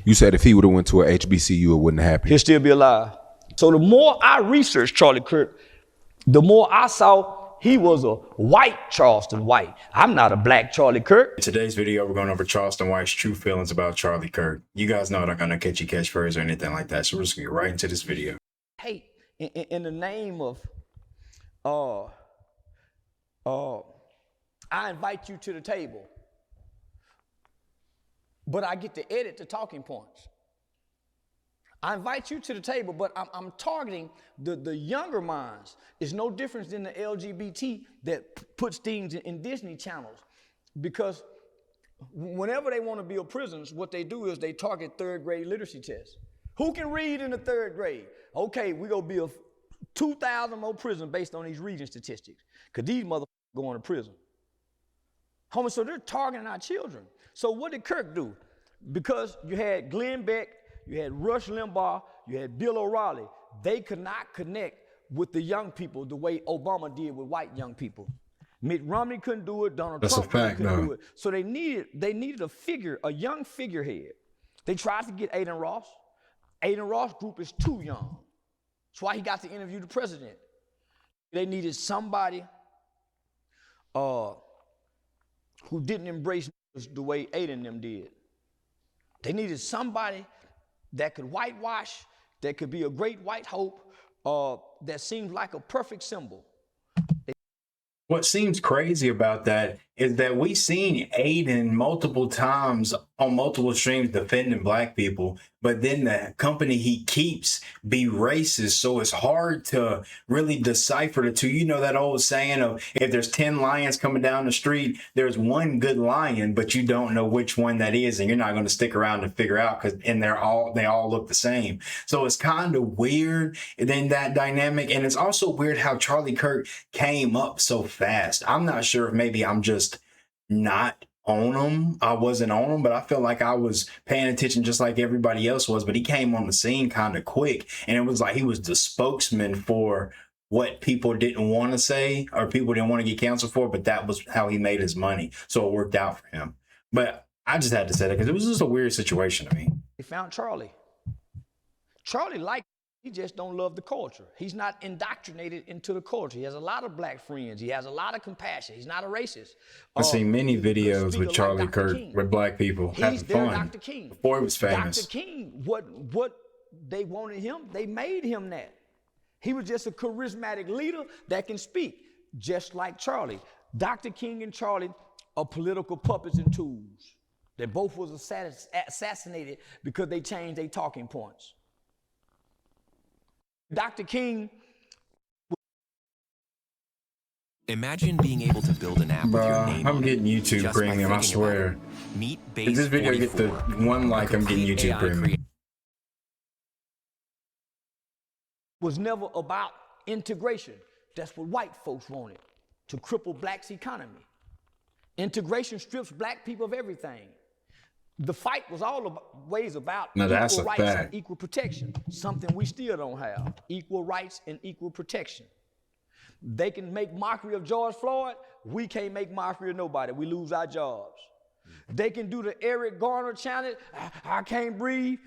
You said if he would have went to a HBCU, it wouldn't have happened. He'll still be alive. So the more I researched Charlie Kirk, the more I saw he was a white Charleston White. I'm not a black Charlie Kirk. In today's video, we're going over Charleston White's true feelings about Charlie Kirk. You guys know I'm not going to catch you catchphrase or anything like that, so we're just going to get right into this video. Hey, in the name of, I invite you to the table, but I get to edit the talking points. I invite you to the table, but I'm targeting the younger minds. It's no difference than the LGBT that puts things in Disney channels, because whenever they want to build prisons, what they do is they target third grade literacy tests. Who can read in the third grade? Okay, we're going to build 2,000 more prisons based on these reading statistics, because these motherfuckers going to prison. Homie, so they're targeting our children. So what did Kirk do? Because you had Glenn Beck, you had Rush Limbaugh, you had Bill O'Reilly. They could not connect with the young people the way Obama did with white young people. Mitt Romney couldn't do it. Donald Trump couldn't do it. So they needed a figure, a young figurehead. They tried to get Aiden Ross. Aiden Ross' group is too young. That's why he got to interview the president. They needed somebody who didn't embrace the way Aiden and them did. They needed somebody that could whitewash, that could be a great white hope, that seemed like a perfect symbol. What seems crazy about that is that we've seen Aiden multiple times on multiple streams defending black people, but then the company he keeps be racist. So it's hard to really decipher the two. You know that old saying of if there's 10 lions coming down the street, there's one good lion, but you don't know which one that is, and you're not going to stick around to figure out, because they all look the same. So it's kind of weird in that dynamic, and it's also weird how Charlie Kirk came up so fast. I'm not sure if maybe I'm just not on him. I wasn't on him, but I felt like I was paying attention just like everybody else was. But he came on the scene kind of quick, and it was like he was the spokesman for what people didn't want to say or people didn't want to get canceled for, but that was how he made his money. So it worked out for him. But I just had to say that because it was just a weird situation to me. They found Charlie. Charlie liked, he just don't love the culture. He's not indoctrinated into the culture. He has a lot of black friends. He has a lot of compassion. He's not a racist. I've seen many videos with Charlie Kirk with black people having fun Dr. King. Before he was famous. Dr. King, what they wanted him, they made him that. He was just a charismatic leader that can speak, just like Charlie. Dr. King and Charlie are political puppets and tools. They both was assassinated because they changed their talking points. Dr. King. Imagine being able to build an app with your name. I'm getting YouTube Premium, I swear. If this video gets the 1 like, I'm getting YouTube Premium. Was never about integration. That's what white folks wanted, to cripple blacks' economy. Integration strips black people of everything. The fight was always about equal rights and equal protection, something we still don't have. Equal rights and equal protection. They can make mockery of George Floyd. We can't make mockery of nobody. We lose our jobs. They can do the Eric Garner challenge. I can't breathe.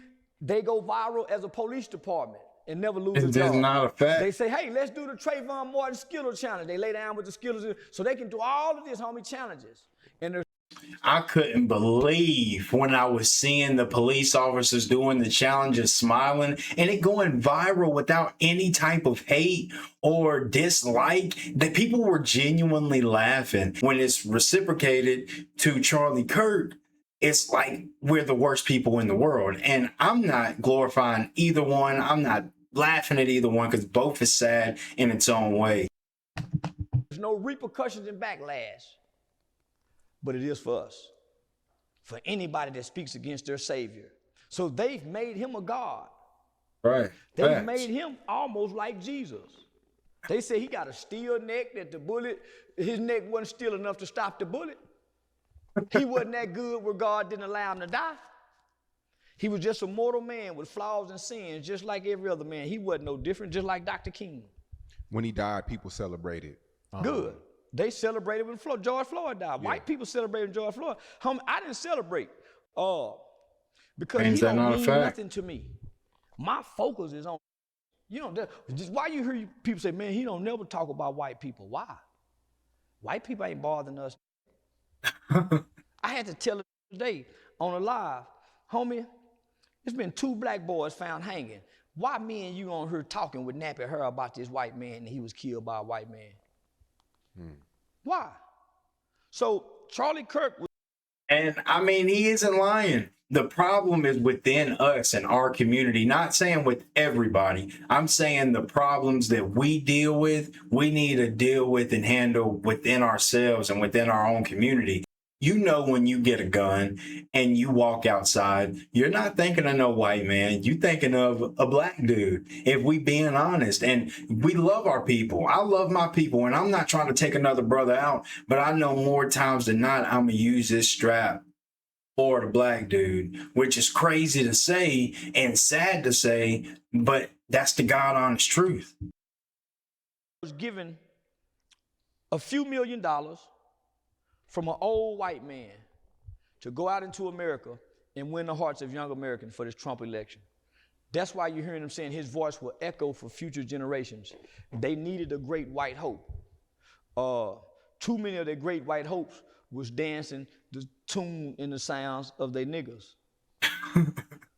They go viral as a police department and never lose a job. It's not a fact. They say, hey, let's do the Trayvon Martin Skittle challenge. They lay down with the Skittles. So they can do all of this, homie, challenges. And I couldn't believe when I was seeing the police officers doing the challenges smiling and it going viral without any type of hate or dislike. That people were genuinely laughing. When it's reciprocated to Charlie Kirk, it's like we're the worst people in the world. And I'm not glorifying either one. I'm not laughing at either one because both is sad in its own way. There's no repercussions and backlash. But it is for us, for anybody that speaks against their Savior. So they've made him a God. Right. They've made him almost like Jesus. They say he got a steel neck, that the bullet, his neck wasn't steel enough to stop the bullet. He wasn't that good where God didn't allow him to die. He was just a mortal man with flaws and sins, just like every other man. He wasn't no different, just like Dr. King. When he died, people celebrated. Good. They celebrated when George Floyd died. White people celebrated when George Floyd. I didn't celebrate. Because Is he that don't not a mean fact? nothing to me. My focus is on, just why you hear people say, man, he don't never talk about white people. Why? White people ain't bothering us. I had to tell it today on a live, homie, there's been 2 black boys found hanging. Why me and you on here talking with nappy hair about this white man and he was killed by a white man? Why? So Charlie Kirk was. And I mean, he isn't lying. The problem is within us and our community, not saying with everybody. I'm saying the problems that we deal with, we need to deal with and handle within ourselves and within our own community. You know, when you get a gun and you walk outside, you're not thinking of no white man. You thinking of a black dude, if we being honest. And we love our people. I love my people, and I'm not trying to take another brother out, but I know more times than not, I'm going to use this strap for the black dude, which is crazy to say and sad to say, but that's the God honest truth. Was given a few $1 million from an old white man to go out into America and win the hearts of young Americans for this Trump election. That's why you're hearing him saying his voice will echo for future generations. They needed a great white hope. Too many of their great white hopes was dancing the tune in the sounds of their niggas.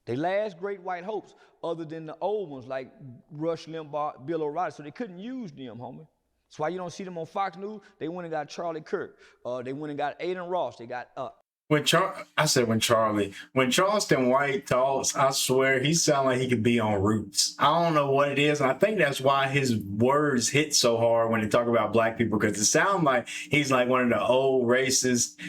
They last great white hopes, other than the old ones like Rush Limbaugh, Bill O'Reilly, so they couldn't use them, homie. That's why you don't see them on Fox News. They went and got Charlie Kirk. They went and got Aiden Ross. They got When Charleston White talks, I swear he sounds like he could be on Roots. I don't know what it is, and I think that's why his words hit so hard when they talk about black people, because it sounds like he's like one of the old racist,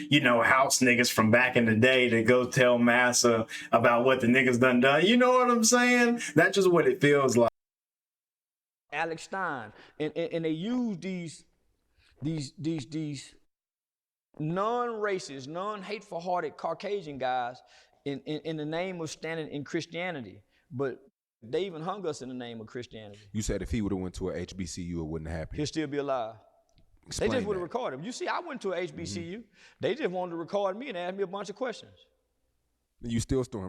house niggas from back in the day that go tell massa about what the niggas done. You know what I'm saying? That's just what it feels like. Alex Stein, and they use these non-racist, non-hateful hearted Caucasian guys in the name of standing in Christianity. But they even hung us in the name of Christianity. You said if he would have went to a HBCU, it wouldn't happen. He'll still be alive. Explain They just would have that. recorded him. You see, I went to a HBCU. They just wanted to record me and ask me a bunch of questions. You still storm